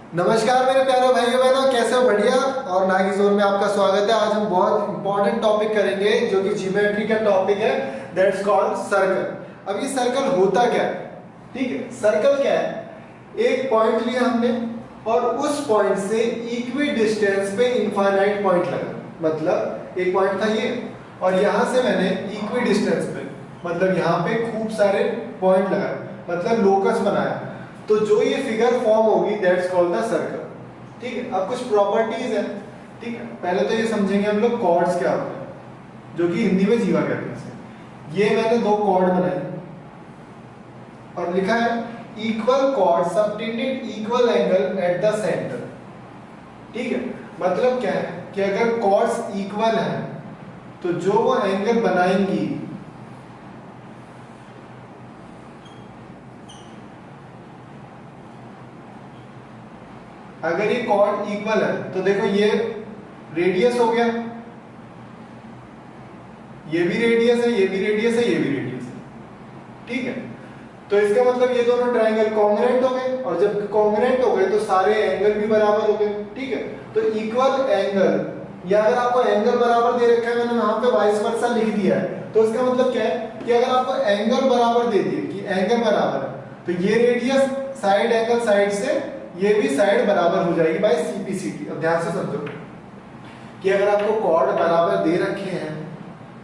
नमस्कार मेरे प्यारे भाइयों बहनों, कैसे हो? बढ़िया। और नागी जोन में आपका स्वागत है। आज हम बहुत इंपॉर्टेंट टॉपिक करेंगे जो कि ज्योमेट्री का टॉपिक है, दैट्स कॉल्ड सर्कल। अब ये सर्कल होता क्या है? ठीक है, सर्कल क्या है? एक पॉइंट लिया हमने और उस पॉइंट से इक्वी डिस्टेंस पे इनफाइनाइट पॉइंट लगा। मतलब एक पॉइंट था ये, और यहां से मैंने इक्वी डिस्टेंस पे मतलब यहाँ पे खूब सारे पॉइंट लगाए, मतलब लोकस बनाया। तो जो ये फिगर फॉर्म होगी दैट्स कॉल्ड द सर्कल। ठीक है, अब कुछ प्रॉपर्टीज है। ठीक है, पहले तो ये समझेंगे हम लोग कॉर्ड्स क्या होते हैं, जो कि हिंदी में जीवा कहते हैं। ये मैंने दो कॉर्ड बनाए और लिखा है equal cord subtended equal angle eight the centre. ठीक है, मतलब क्या है कि अगर कॉर्ड्स इक्वल हैं तो जो वो एंगल बनाएंगी अगर ये कॉर्ड इक्वल है तो देखो ये रेडियस हो गया, ये भी रेडियस है, ये भी रेडियस है, ये भी रेडियस है। ठीक है, तो इसका मतलब ये दोनों ट्रायंगल कॉन्ग्रुएंट हो गए, और जब कॉन्ग्रुएंट हो गए तो सारे एंगल भी बराबर हो गए। ठीक है, तो इक्वल एंगल, या अगर आपको एंगल बराबर दे रखा है, मैंने वहां पे वाइस वर्सा लिख दिया है, तो इसका मतलब क्या है कि अगर आपको एंगल बराबर दे दिए कि एंगल बराबर है, तो ये रेडियस साइड एंगल साइड से ये भी साइड बराबर हो जाएगी बाय सीपीसीटी। अब ध्यान से समझो कि अगर आपको कॉर्ड बराबर दे रखे हैं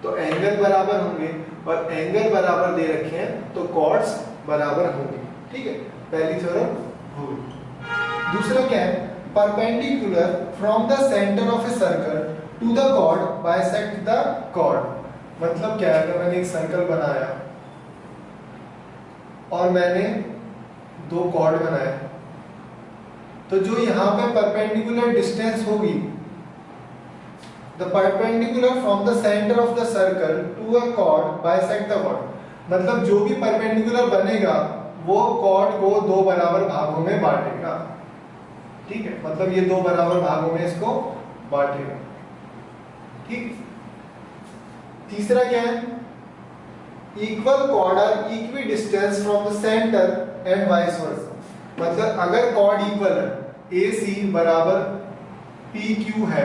तो एंगल बराबर होंगे, और एंगल बराबर दे रखे हैं तो कॉर्ड्स बराबर होंगे। ठीक है, पहली थ्योरम हो गई। दूसरा क्या है? Perpendicular from the centre of a circle to the chord bisect the chord. मतलब क्या है, अगर मैंने एक सर्कल बनाया और मैंने दो कॉर्ड बनाए, तो जो यहां पे परपेंडिकुलर डिस्टेंस होगी, the perpendicular from the centre of the circle to a chord bisect the chord. मतलब जो भी परपेंडिकुलर बनेगा वो कॉर्ड को दो बराबर भागों में बांटेगा। ठीक है, मतलब ये दो बराबर भागों में इसको बांटेगा। ठीक, तीसरा क्या है? Equal chord are equidistance from the centre and vice versa. मतलब अगर कॉर्ड इक्वल है, ए सी बराबर पी क्यू है,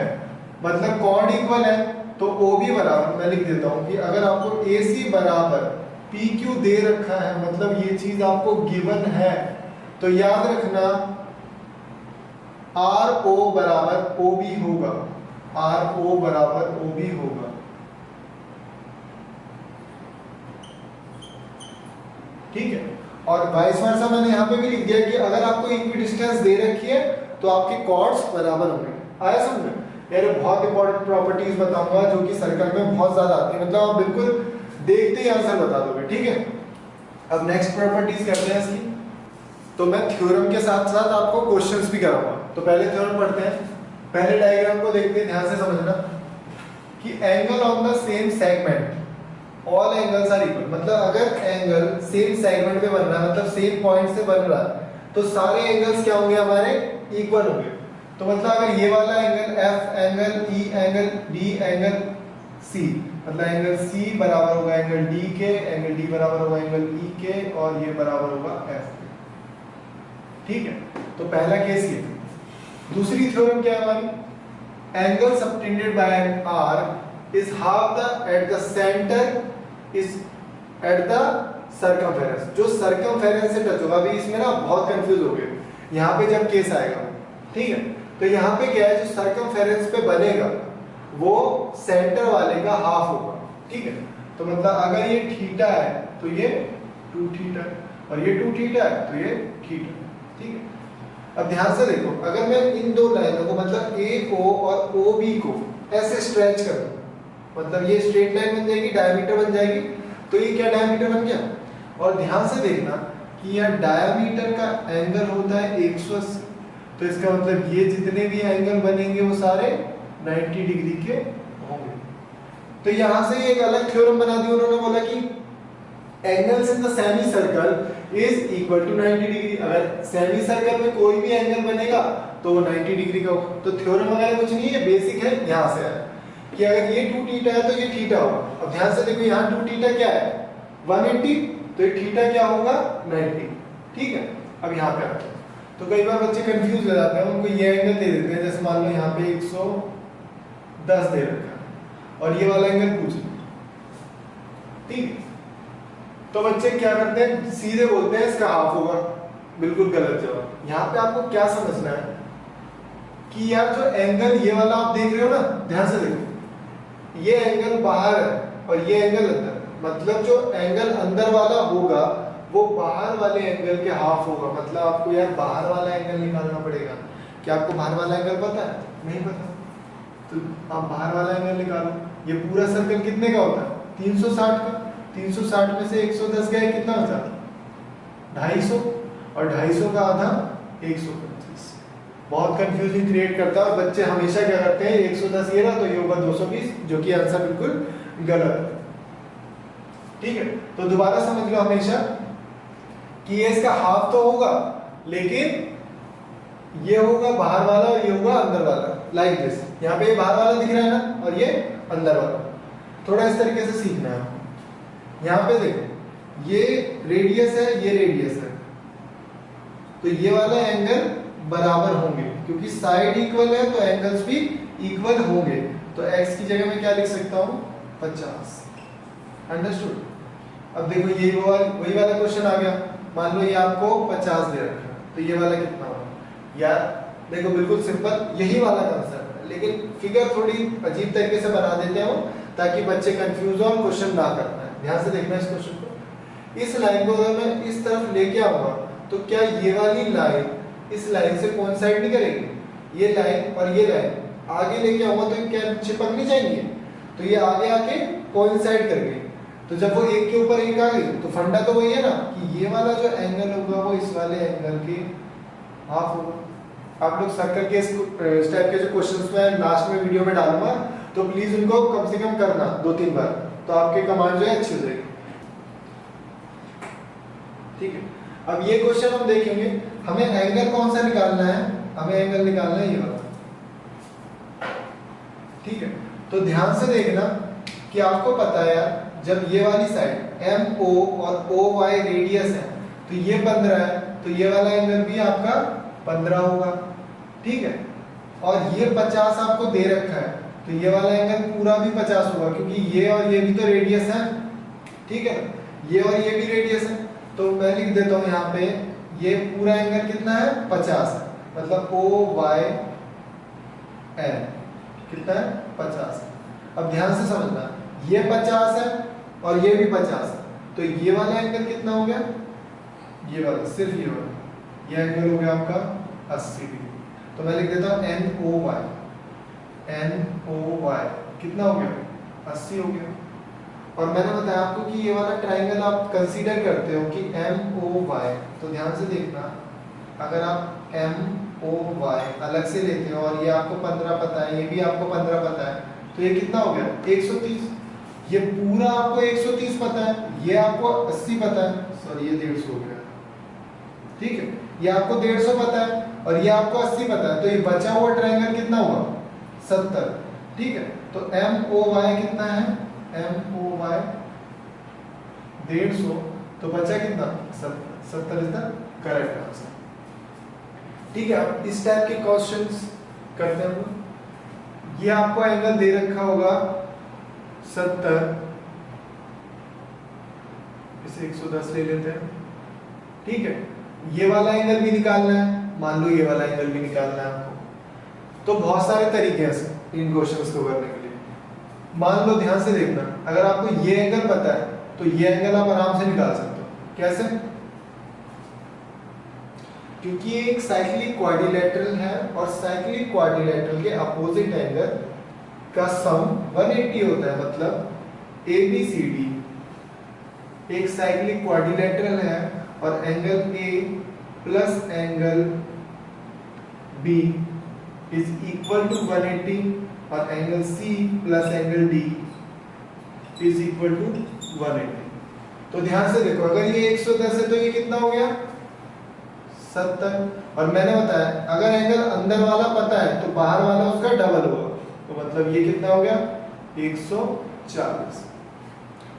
मतलब कॉर्ड इक्वल है तो ओ भी बराबर, मैं लिख देता हूं कि अगर आपको ए सी बराबर पी क्यू दे रखा है, मतलब ये चीज आपको गिवन है, तो याद रखना आर ओ बराबर ओ बी होगा, आर ओ बराबर ओ बी होगा। ठीक है, और वाइस वर्सा मैंने यहाँ पे भी लिख दिया कि अगर आपको इक्वी डिस्टेंस दे रखी है तो आपके कॉर्ड्स बराबर होंगे। आया समझ में? यार बहुत इंपॉर्टेंट प्रॉपर्टीज बताऊंगा जो कि सर्कल में बहुत ज्यादा आती है, मतलब आप बिल्कुल देखते ही आंसर बता दोगे। ठीक है, अब नेक्स्ट प्रॉपर्टीज करते हैं इसकी। तो मैं थ्योरम के साथ साथ आपको क्वेश्चंस भी कराऊंगा। तो पहले थ्योरम पढ़ते हैं। पहले डायग्राम को देखते हैं, ध्यान से समझना कि angle on the same segment all angles are equal. मतलब अगर एंगल सेम सेगमेंट पे बन रहा है, मतलब सेम पॉइंट से बन रहा है, तो सारे एंगल्स क्या होंगे? हमारे इक्वल होंगे। तो मतलब अगर ये वाला angle F, angle E, angle D, angle C, मतलब एंगल सी बराबर होगा एंगल डी के, एंगल डी बराबर होगा एंगल ई के, और ये बराबर होगा एफ के। ठीक है, तो पहला केस ये। दूसरी थ्योरम क्या है हमारी? Angle subtended by an arc is half the at the centre is at the circumference. जो सर्कमफेरेंस से टच होगा, अभी इसमें ना बहुत कंफ्यूज हो गए यहाँ पे जब केस आएगा। ठीक है, तो यहाँ पे क्या है, जो सर्कमफेरेंस पे बनेगा वो सेंटर वाले का हाफ होगा। ठीक है, तो मतलब अगर ये थीटा है तो ये 2 थीटा है, और ये 2 थीटा है तो ये थीटा। ठीक है, अब ध्यान से देखो, अगर मैं इन दो लाइनों को मतलब ए ओ और ओ बी को ऐसे स्ट्रेच कर दूं, मतलब ये स्ट्रेट लाइन बन जाएगी, डायमीटर बन जाएगी, तो ये क्या डायमीटर बन गया। और ध्यान से देखना कि यह डायमीटर का एंगल होता है 180, तो इसका मतलब ये जितने भी एंगल बनेंगे वो सारे 90 डिग्री के होंगे। तो यहां से एक अलग थ्योरम बना दी उन्होंने, बोला कि angles in the semicircle is equal to 90 degree. अगर सेमी सर्कल में कोई भी एंगल बनेगा तो वो 90 डिग्री का होगा। तो थ्योरम वगैरह कुछ नहीं है, बेसिक है, यहां से है कि अगर ये 2 थीटा है तो ये थीटा होगा। अब ध्यान से देखो, यहाँ 2 थीटा क्या है? 180, तो ये थीटा क्या होगा? 90। ठीक है, अब यहाँ पे आते हैं। तो कई बार बच्चे कंफ्यूज हो जाते हैं, उनको ये एंगल दे देते हैं, जैसे मान लो यहाँ पे 110 दे रखा है और ये वाला एंगल पूछ लो, ठीक है। तो बच्चे क्या करते हैं, सीधे बोलते हैं इसका हाफ होगा, बिल्कुल गलत जवाब। यहाँ पे आपको क्या समझना है कि यार जो एंगल ये वाला आप देख रहे हो ना, ध्यान से देखो, ये एंगल बाहर है और ये एंगल अंदर, मतलब जो एंगल अंदर वाला होगा वो बाहर वाले एंगल के हाफ होगा। मतलब आपको यार बाहर वाला एंगल निकालना पड़ेगा। क्या आपको बाहर वाला एंगल पता है? नहीं पता, तो आप बाहर वाला एंगल निकालो। ये पूरा सर्कल कितने का होता है? 360 का। 360 में से 110 गए, कितना हो जाता? 250, और 250 का आधा 125। बहुत कंफ्यूजन क्रिएट करता है और बच्चे हमेशा क्या करते हैं, 110 ये रहा तो ये होगा 220, जो कि आंसर बिल्कुल गलत है। ठीक है, तो दोबारा समझ लो हमेशा कि ये इसका हाफ तो होगा, लेकिन ये होगा बाहर वाला और ये होगा अंदर वाला, लाइक दिस। यहाँ पे ये बाहर वाला दिख रहा है ना, और ये अंदर वाला। थोड़ा इस तरीके से सीखना है। यहाँ पे देखो, ये रेडियस है, ये रेडियस है, तो ये वाला एंगल बराबर होंगे, क्योंकि साइड इक्वल है तो एंगल्स भी इक्वल होंगे। तो x की जगह में क्या लिख सकता हूँ? 50। अंडरस्टूड? अब देखो ये वही वाला क्वेश्चन आ गया। मान लो ये आपको 50 दे रखा है, तो ये वाला कितना होगा? यार देखो बिल्कुल सिंपल, यही वाला कंसेप्ट है, लेकिन फिगर थोड़ी अजीब तरीके से बना देते हो ताकि बच्चे कंफ्यूज हो और क्वेश्चन ना कर पाए। ध्यान से देखना इस क्वेश्चन को। इस लाइन को अगर मैं इस तरफ लेके आऊंगा तो क्या ये वाली लाइन इस लाइन से कोइंसाइड नहीं करेगी? ये लाइन और ये लाइन आगे लेके आऊंगा तो क्या चिपक नहीं जाएंगे? तो ये आगे आके कोइंसाइड कर गई। तो जब वो एक के ऊपर एक आ गई तो फंडा तो वही है ना कि ये वाला जो एंगल होगा वो इस वाले एंगल के हाफ होगा। आप लोग सर्कल के इस टाइप के जो क्वेश्चंस में लास्ट में वीडियो में डालूंगा, तो प्लीज उनको कम से कम करना 2-3 बार, तो आपके कमांड जो है अच्छी हो जाएगी। ठीक है, अब ये क्वेश्चन हम देखेंगे, हमें एंगल कौन सा निकालना है? हमें एंगल निकालना है ये वाला। ठीक है, तो ध्यान से देखना कि आपको पता है यार, जब ये वाली साइड MO और OY रेडियस है तो ये 15 है, तो ये वाला एंगल भी आपका 15 होगा। ठीक है, और ये 50 आपको दे रखा है, तो ये वाला एंगल पूरा भी 50 होगा, क्योंकि ये और ये भी तो रेडियस है। ठीक है, ये और ये भी रेडियस है, तो मैं लिख देता हूँ यहाँ पे, ये पूरा एंगल कितना है? 50 है, मतलब OYN कितना है? 50। अब ध्यान से समझना, ये 50 है और ये भी 50 है, तो ये वाला एंगल कितना हो गया? ये वाला, सिर्फ ये वाला, ये एंगल हो गया आपका 80 डिग्री। तो मैं लिख देता हूँ NOY कितना हो गया? 80 हो गया। और मैंने बताया आपको कि ये वाला ट्राइंगल आप कंसीडर करते हो कि MOY, तो ध्यान से देखना, अगर आप MOY अलग से लेते हो और ये आपको 15 पता है, ये भी आपको 15 पता है, तो ये कितना हो गया? 130। ये पूरा आपको 130 पता है, ये आपको 80 पता है, सॉरी ये 150 हो गया। ठीक है, ये आपको 150 पता है और ये आपको 80 पता है, तो ये बचा हुआ ट्रायंगल कितना हुआ? 70। ठीक है, तो MOY कितना है? MOY 150, तो बचा कितना? 70 इज द करेक्ट आंसर। ठीक है, अब इस टाइप के क्वेश्चंस करते हैं हम। ये आपको एंगल दे रखा होगा 70, इसे 110 ले लेते हैं। ठीक है, ये वाला एंगल भी निकालना है, मान लो ये वाला एंगल भी निकालना है आपको। तो बहुत सारे तरीके हैं इन क्वेश्चंस को करने के लिए। मान लो, ध्यान से देखना, अगर आपको ये एंगल पता है तो ये एंगल आप आराम से निकाल सकते हो। कैसे? क्योंकि ये एक साइक्लिक क्वाड्रिलेटरल है और साइक्लिक क्वाड्रिलेटरल के अपोजिट एंगल का सम 180 होता है। मतलब ABCD एक साइक्लिक क्वाड्रिलेटरल है और angle A plus angle B is equal to 180 और angle C plus angle D is equal to 180। तो ध्यान से देखो, अगर ये 110 है तो ये कितना हो गया? 70। और मैंने बताया अगर एंगल अंदर वाला पता है तो बाहर वाला उसका डबल होगा, तो मतलब ये कितना हो गया? 140।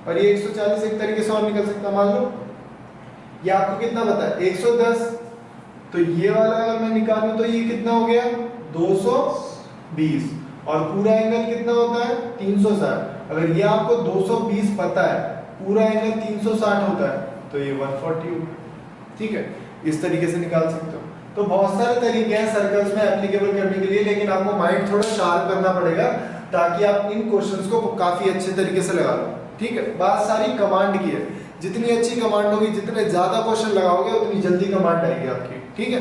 और ये 140 एक तरीके से और निकल सकता। मान लो ये आपको कितना पता है? 110 तो ये वाला अगर मैं निकालूं तो ये कितना हो गया 220, और पूरा एंगल कितना होता है 360। अगर ये आपको 220 पता है, पूरा एंगल 360 होता है, तो ये 140 होगा। ठीक है, इस तरीके से निकाल सकते हो। तो बहुत सारे तरीके हैं सर्कल्स में एप्लीकेबल करने के लिए, लेकिन आपको माइंड थोड़ा शार्प करना पड़ेगा ताकि आप इन क्वेश्चंस को काफी अच्छे तरीके से लगा लो। ठीक है, बात सारी कमांड की है, जितनी अच्छी कमांड होगी, जितने ज्यादा क्वेश्चन लगाओगे उतनी जल्दी कमांड आएगी आपकी। ठीक है,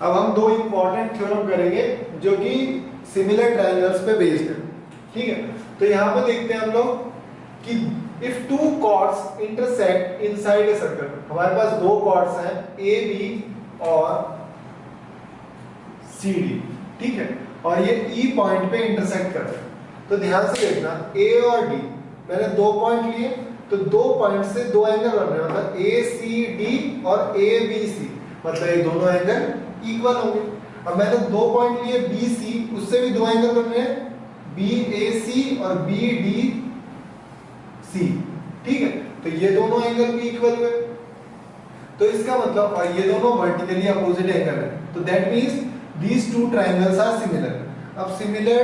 अब हम दो इंपॉर्टेंट थ्योरम करेंगे जो कि सिमिलर ट्रायंगल्स पे बेस्ड है। ठीक है, तो यहाँ पे देखते हैं हम लोग कि if two chords intersect inside a circle, हमारे पास दो कॉर्ड्स हैं ए बी और सी डी। ठीक है, और ये ई पॉइंट पे इंटरसेक्ट कर रहे हैं। तो ध्यान से देखना, ए और डी मैंने दो पॉइंट लिए, तो दो पॉइंट से दो एंगल बन रहे हैं, मतलब ए सी डी और ए बी सी, मतलब ये दोनों एंगल इक्वल होंगे। अब मैंने दो पॉइंट लिए बी सी, उससे भी दो एंगल बन रहे हैं, बी ए सी और बी डी सी। ठीक है, तो ये दोनों एंगल भी इक्वल हुए, तो इसका मतलब, और ये दोनों वर्टिकली अपोजिट एंगल है, तो that means these two triangles are similar. अब सिमिलर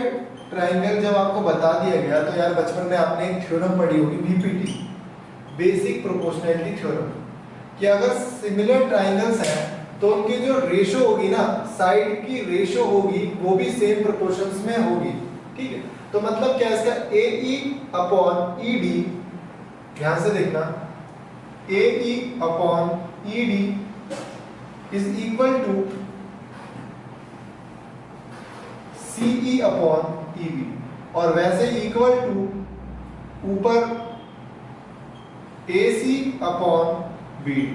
ट्रायंगल जब आपको बता दिया गया, तो यार बचपन में आपने एक थ्योरम पढ़ी होगी बीपीटी, बेसिक प्रोपोर्शनैलिटी थ्योरम, कि अगर सिमिलर ट्रायंगल्स हैं तो उनकी जो रेशो होगी ना, साइड की रेशो होगी, वो भी सेम प्रोपोर्शंस में होगी। ठीक है, तो मतलब क्या है इसका, ए ई अपॉन ई डी, ध्यान से देखना, A E upon E D is equal to C E upon E B, और वैसे इक्वल टू ऊपर A C upon B D.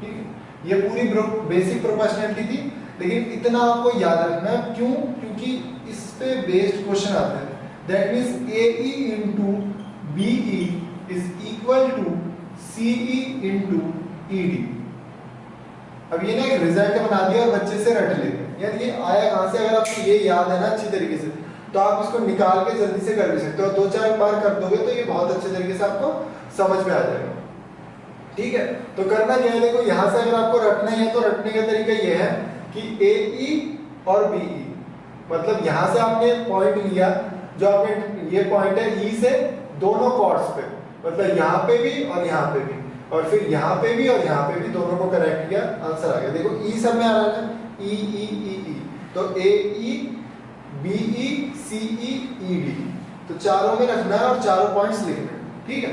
ठीक है, ये पूरी बेसिक प्रोपोर्शनैलिटी थी, लेकिन इतना आपको याद रखना है, क्यों? क्योंकि इस पे बेस्ड क्वेश्चन आते हैं। That means A E into B E is equal to C E into E D. अब ये ना एक रिजल्ट बना दिया और बच्चे से रट लेते हैं, यार ये आया कहां से? अगर आपको ये याद है ना अच्छी तरीके से, तो आप इसको निकाल के जल्दी से कर भी सकते हो, दो चार बार कर दोगे तो ये बहुत अच्छे तरीके से आपको समझ में आ जाएगा। ठीक है, तो करना क्या है, देखो यहां से अगर आपको रटना है तो रटने का तरीका ये है कि ए ई और बी ई, मतलब यहां से आपने पॉइंट लिया, जो आपने ये पॉइंट है ई से दोनों कॉर्ड्स पे, मतलब यहाँ पे भी और यहाँ पे भी, और फिर यहाँ पे भी और यहाँ पे भी, दोनों को करेक्ट किया, आंसर आ गया। देखो ई सब में आ रहा है, ई ई ई ई, तो ए ई बी ई सी ई ई डी, तो चारों में रखना है और चारों पॉइंट्स लिखने हैं। ठीक है,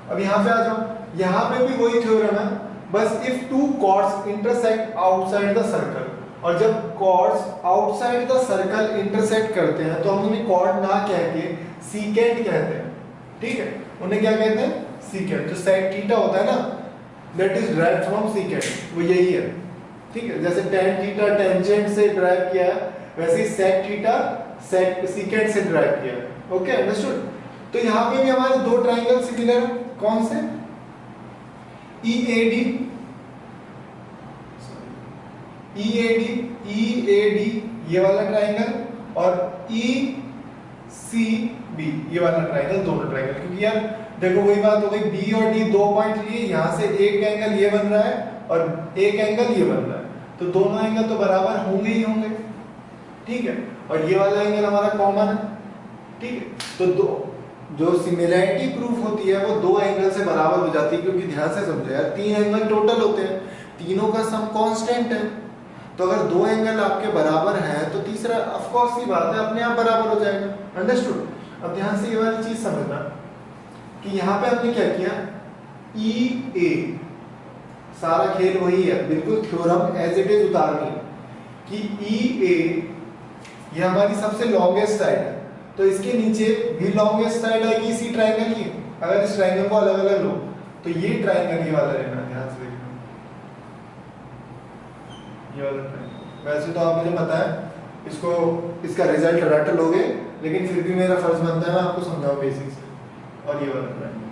अब यहाँ पे आ जाओ, यहाँ पे भी वही थ्योरम है, बस if two chords intersect outside the circle, और जब chords outside the circle intersect करते हैं तो हम उन्हें कॉर्ड ना कह के सीकेंट कहते हैं। ठीक है, उन्हें क्या कहते हैं? सीकेंट। जो सेक थीटा होता है ना, that is derived from secant, वो यही है। ठीक है, जैसे टेन थीटा टेंजेंट से ड्राइव किया है, वैसे ही सेक थीटा सीकेंट से ड्राइव किया है। Okay, understood. तो यहाँ पे भी हमारे दो ट्राइंगल सिमिलर, कौन से? EAD, ये वाला ट्राइंगल, और ECB ये वाला ट्राइंगल, दोनों ट्राइंगल। क्योंकि यार देखो वही बात हो गई, बी और डी दो पॉइंट लिए, यहाँ से एक एंगल ये बन रहा है और एक एंगल ये बन रहा है, तो दोनों एंगल तो बराबर होंगे ही होंगे। ठीक है, और ये वाला एंगल हमारा कॉमन है। ठीक है, तो दो जो सिमिलैरिटी प्रूफ होती है वो दो एंगल से बराबर हो जाती है, क्योंकि ध्यान से समझो यार, तीन एंगल टोटल होते हैं, तीनों का सम कांस्टेंट है, तो अगर दो एंगल आपके बराबर हैं तो तीसरा ऑफ कोर्स की बात है अपने आप बराबर हो जाएगा। अंडरस्टूड। अब ध्यान से ये वाली चीज समझना कि यहाँ पे हमने क्या किया, ई ए, सारा खेल वही है, बिल्कुल थ्योरम एज इट इज उतारनी है कि ई ए ये हमारी सबसे लॉन्गेस्ट साइड है, तो इसके नीचे भी लॉन्गेस्ट साइड आएगी इसी ट्राइंगल की। अगर इस ट्राइंगल को अलग अलग लो तो ये ट्राइंगल ये वाला रहना, ध्यान से देखना, ये वाला ट्राइंगल। वैसे तो आप मुझे पता है इसको, इसका रिजल्ट रट लोगे, लेकिन फिर भी मेरा फर्ज बनता है मैं आपको समझाऊं बेसिक से। और ये वाला ट्राइंगल,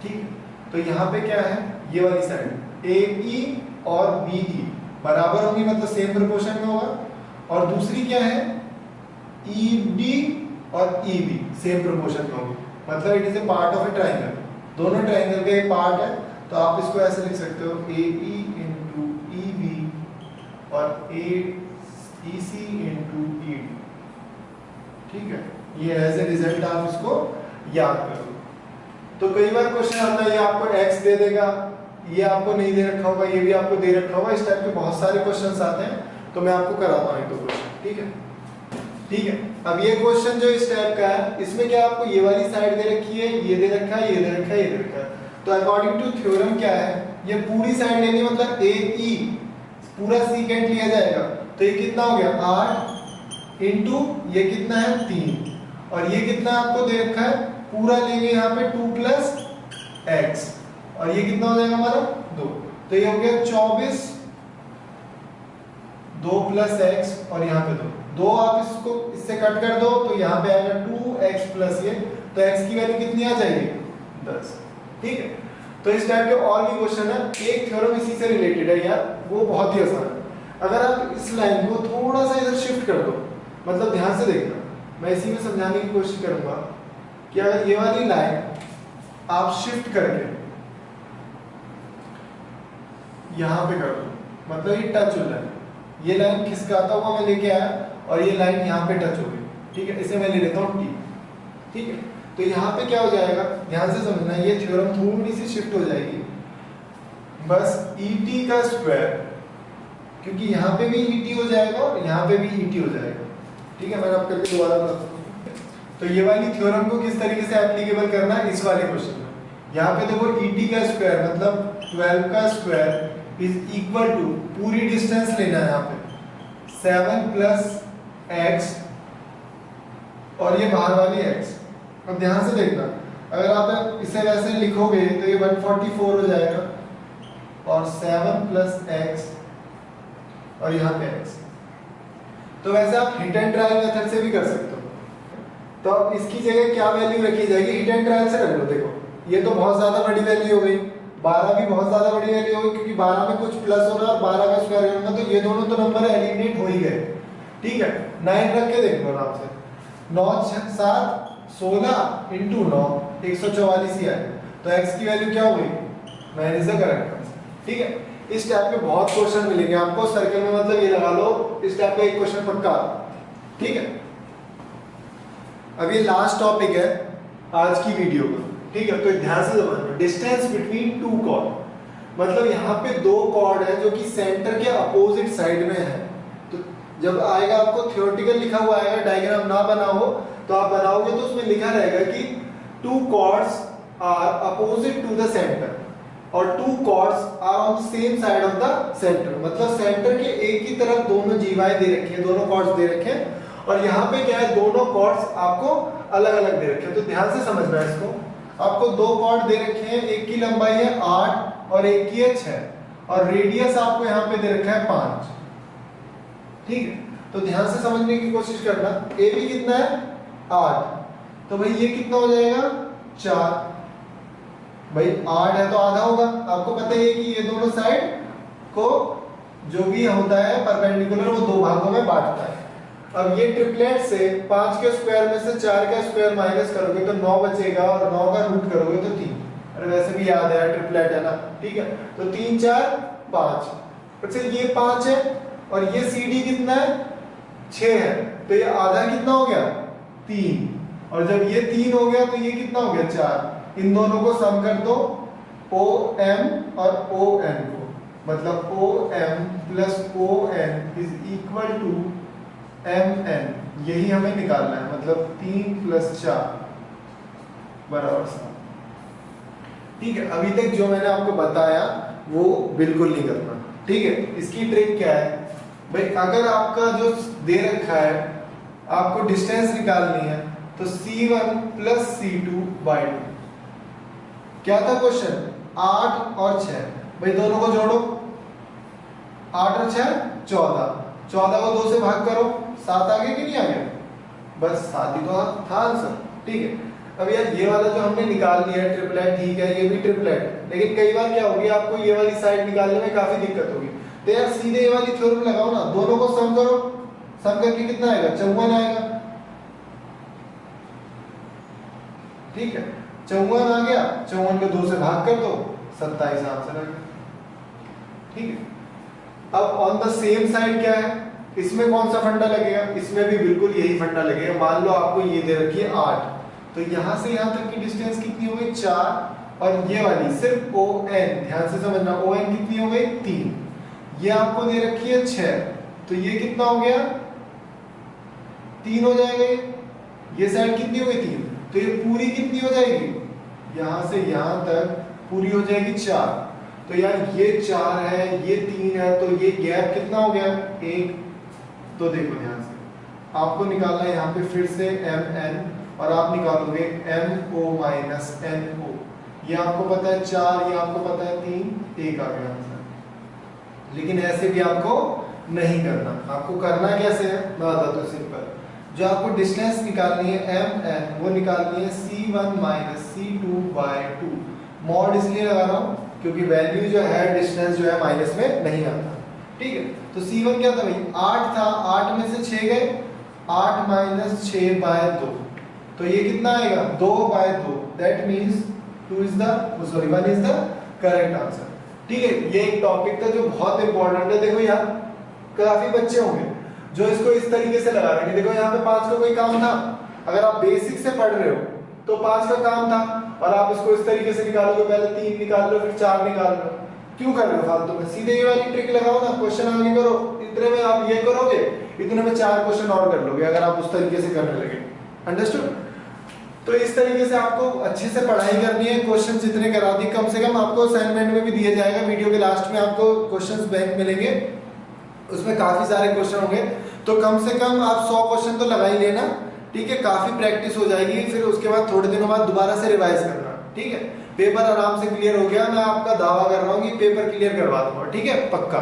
ठीक है, तो यहाँ पे क्या है, ये वाली साइड ए ई और बी ई बराबर होंगी, मतलब सेम प्रोपोर्शन में होगा, और दूसरी क्या है, ई डी और ई बी सेम प्रोपोर्शन में होगी, मतलब it is a part of A triangle, दोनों ट्राइंगल का एक पार्ट है, तो आप इसको ऐसे लिख सकते हो AE इंटू EB और EC इंटू ED। ठीक है, ये एज ए रिजल्ट आप इसको याद करो। तो कई बार क्वेश्चन आता है ये आपको x दे देगा, ये आपको नहीं दे रखा होगा, ये भी आपको दे रखा होगा, इस टाइप के बहुत सारे क्वेश्चंस आते हैं। तो मैं आपको कराता हूँ एक दो क्वेश्चन, ठीक है। ठीक है, अब ये क्वेश्चन जो इस टाइप का है, इसमें क्या आपको ये वाली साइड दे रखी है, ये दे रखा है, ये दे रखा है, ये दे रखा है। तो अकॉर्डिंग टू थ्योरम क्या है, ये पूरी साइड लेनी, मतलब AE पूरा सीकेंट लिया जाएगा। तो ये कितना हो गया 8 इंटू ये कितना है 3, और ये कितना आपको दे रखा है, पूरा लेंगे यहाँ पे 2 प्लस x, और ये कितना हो जाएगा हमारा 2। तो ये हो गया 24, 2 प्लस x और यहाँ पे 2 आप इसको इससे कट कर दो तो यहाँ पे आएगा 2x प्लस ये, तो x की वैल्यू कितनी आ जाएगी 10। ठीक है, तो इस टाइप के और भी क्वेश्चन है। एक थ्योरम इसी से रिलेटेड है यार, वो बहुत ही आसान है। अगर आप इस लाइन को थोड़ा सा इधर शिफ्ट कर दो, मतलब ध्यान से देखना, मैं इसी में समझाने की कोशिश करूंगा कि अगर ये वाली लाइन आप शिफ्ट करके यहां पे कर दो, मतलब ये टच हो रहा है, ये लाइन खिसकाता हुआ मैं लेके आया और ये लाइन यहाँ पे टच हो गई। ठीक है, इसे मैं ले लेता हूँ T। ठीक है, तो यहाँ पे क्या हो जाएगा, ध्यान से समझना, ये थ्योरम थोड़ी सी शिफ्ट हो जाएगी, बस ET का स्क्वायर, क्योंकि यहाँ पे भी ET हो जाएगा और यहाँ पे भी ET हो जाएगा। ठीक है, मैं आप करके दोबारा बताता हूँ। तो ये वाली थ्योरम को किस तरीके से एप्लीकेबल करना है इस वाले क्वेश्चन में। यहाँ पे देखो ET का स्क्वायर मतलब 12 का स्क्वायर इज इक्वल टू, पूरी डिस्टेंस लेना है यहाँ पे 7 प्लस x और ये बाहर वाली x। अब ध्यान से देखना, अगर आप इसे वैसे लिखोगे तो ये 144 हो जाएगा, और 7 प्लस x और यहाँ पे x। तो वैसे आप हिट एंड ट्रायल मेथड से भी कर सकते हो। तो अब इसकी जगह क्या वैल्यू रखी जाएगी, हिट एंड ट्रायल से रख लो। देखो ये तो बहुत ज्यादा बड़ी वैल्यू हो गई, 12 भी बहुत ज्यादा बड़ी वैल्यू हो गई, क्योंकि 12 में कुछ प्लस हो रहा है और 12 का स्क्वायर करना, तो ये दोनों तो नंबर एलिमिनेट हो ही गए। ठीक है, 9 रख के देख लो आराम से, 9 7 16 इंटू 9 144 ही आएगा। तो x की वैल्यू क्या हो गई, 9 इज द करेक्ट आंसर। ठीक है, इस टाइप के बहुत क्वेश्चन मिलेंगे आपको सर्कल में, मतलब ये लगा लो इस टाइप का एक क्वेश्चन पक्का। ठीक है, अब ये लास्ट टॉपिक है आज की वीडियो का। ठीक है, तो ध्यान से समझना, डिस्टेंस बिटवीन टू कॉर्ड, मतलब यहाँ पे दो कॉर्ड है जो कि सेंटर के अपोजिट साइड में है। तो जब आएगा आपको थियोरेटिकल लिखा हुआ आएगा, डायग्राम ना बना हो तो आप बनाओगे तो उसमें लिखा रहेगा कि two chords are opposite to the centre और two chords are on same side of the centre, मतलब सेंटर के एक ही तरफ दोनों जीवाएं दे रखी है, दोनों कॉर्ड्स दे रखे हैं, और यहाँ पे क्या है, दोनों कॉर्ड्स आपको अलग अलग दे रखे हैं। तो ध्यान से समझना है इसको, आपको दो कॉर्ड दे रखे हैं, एक की लंबाई है 8 और एक की है 6, और रेडियस आपको यहाँ पे दे रखा है 5। ठीक है, तो ध्यान से समझने की कोशिश करना। ए भी कितना है 8, तो भाई ये कितना हो जाएगा 4। भाई 8 है तो आधा होगा, आपको पता ही है कि ये दोनों साइड को जो भी होता है परपेंडिकुलर वो दो भागों में बांटता है। अब ये ट्रिपलेट से 5 के स्क्वायर में से 4 का स्क्वायर माइनस करोगे तो 9 बचेगा, और 9 का रूट करोगे तो 3। अरे वैसे भी याद है ट्रिपलेट है ना। ठीक है, तो 3 4 5, अच्छा ये 5 है और ये CD कितना है 6 है, तो ये आधा कितना हो गया 3, और जब ये 3 हो गया तो ये कितना हो गया 4। इन दोनों को सम कर दो, OM और ON को, मतलब OM plus ON is equal to MN, यही हमें निकालना है, मतलब 3 प्लस 4 बराबर 7। ठीक है, अभी तक जो मैंने आपको बताया वो बिल्कुल नहीं करना। ठीक है, इसकी ट्रिक क्या है भाई, अगर आपका जो दे रखा है आपको डिस्टेंस निकालनी है तो C1 प्लस C2 बाई 2। क्या था क्वेश्चन, 8 और 6, भाई दोनों को जोड़ो, 8 और 6 14, 14 को 2 से भाग करो, 7 आ गया कि नहीं आ गया, बस 7 ही तो था आंसर। ठीक है, अब यार ये वाला जो हमने निकाल लिया है ट्रिपलेट, ठीक है ये भी ट्रिपलेट, लेकिन कई बार क्या होगी आपको ये वाली साइड निकालने में काफी दिक्कत होगी, तो यार सीधे ये वाली थ्योरम लगाओ ना, दोनों को सम करो, सम करके कितना आएगा 54 आएगा। ठीक है, 54 आ गया, 54 को 2 से भाग कर दो, 27 आंसर आ गया। ठीक है, अब ऑन द सेम साइड क्या है, इसमें कौन सा फंडा लगेगा, इसमें भी बिल्कुल यही फंडा लगेगा। मान लो आपको ये दे रखी है 8, तो यहां से यहां तक की डिस्टेंस कितनी हो गई 4, और ये वाली सिर्फ ON, ध्यान से समझना, ON कितनी हो गई 3, ये आपको दे रखी है 6, तो ये कितना हो गया 3 हो जाएगा। ये साइड कितनी हो गई 3, तो ये पूरी कितनी हो जाएगी, यहां से यहां तक पूरी हो जाएगी 4। तो यार ये 4 है, ये 3 है, तो ये गैप कितना हो गया 1। तो देखो ध्यान से, आपको निकालना है यहाँ पे फिर से MN, और आप निकालोगे MO माइनस NO। ये आपको पता है 4, ये आपको पता है 3, 1 आ गया आंसर। लेकिन ऐसे भी आपको नहीं करना, आपको करना कैसे है मैं बताता हूँ सिंपल। जो आपको डिस्टेंस निकालनी है MN, वो निकालनी है C1 माइनस C2/2। मॉड इसलिए लगा रहा हूँ क्योंकि वैल्यू जो है डिस्टेंस जो है माइनस में नहीं आता। ठीक है, तो C1 क्या था भाई 8 था, 8 में से 6 गए, 8 माइनस 6/2, तो ये कितना आएगा 2/2। That means 1 is the correct answer. ठीक है, ये एक टॉपिक था जो बहुत इंपॉर्टेंट है। देखो यार काफी बच्चे होंगे जो इसको इस तरीके से लगा रहे हैं। देखो यहाँ पे 5 का कोई काम था, अगर आप बेसिक से पढ़ रहे हो तो 5 का काम था, और आप इसको इस तरीके से निकालोगे, पहले 3 निकाल लो फिर 4 निकाल लो। क्यों कर रहे हो फालतू में, सीधे ये वाली ट्रिक लगाओ ना, क्वेश्चन आगे करो, इतने में आप ये करोगे, इतने में 4 क्वेश्चन और कर लोगे अगर आप उस तरीके से करने लगे। अंडरस्टूड? तो इस तरीके से आपको अच्छे से पढ़ाई करनी है। क्वेश्चन जितने करा दी, कम से कम आपको असाइनमेंट में भी दिया जाएगा, वीडियो के लास्ट में आपको क्वेश्चंस बैंक मिलेंगे, उसमें काफी सारे क्वेश्चन होंगे, तो कम से कम आप 100 क्वेश्चन तो लगा ही लेना। ठीक है, काफी प्रैक्टिस हो जाएगी, फिर उसके बाद थोड़े दिनों बाद दोबारा से रिवाइज करना। ठीक है, पेपर आराम से क्लियर हो गया, मैं आपका दावा कर रहा हूँ कि पेपर क्लियर करवा दूंगा। ठीक है, पक्का।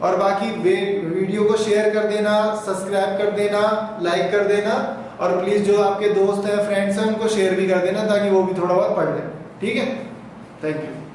और बाकी वीडियो को शेयर कर देना, सब्सक्राइब कर देना, लाइक कर देना, और प्लीज जो आपके दोस्त हैं, फ्रेंड्स हैं, उनको शेयर भी कर देना ताकि वो भी थोड़ा बहुत पढ़ लें। ठीक है, थैंक यू।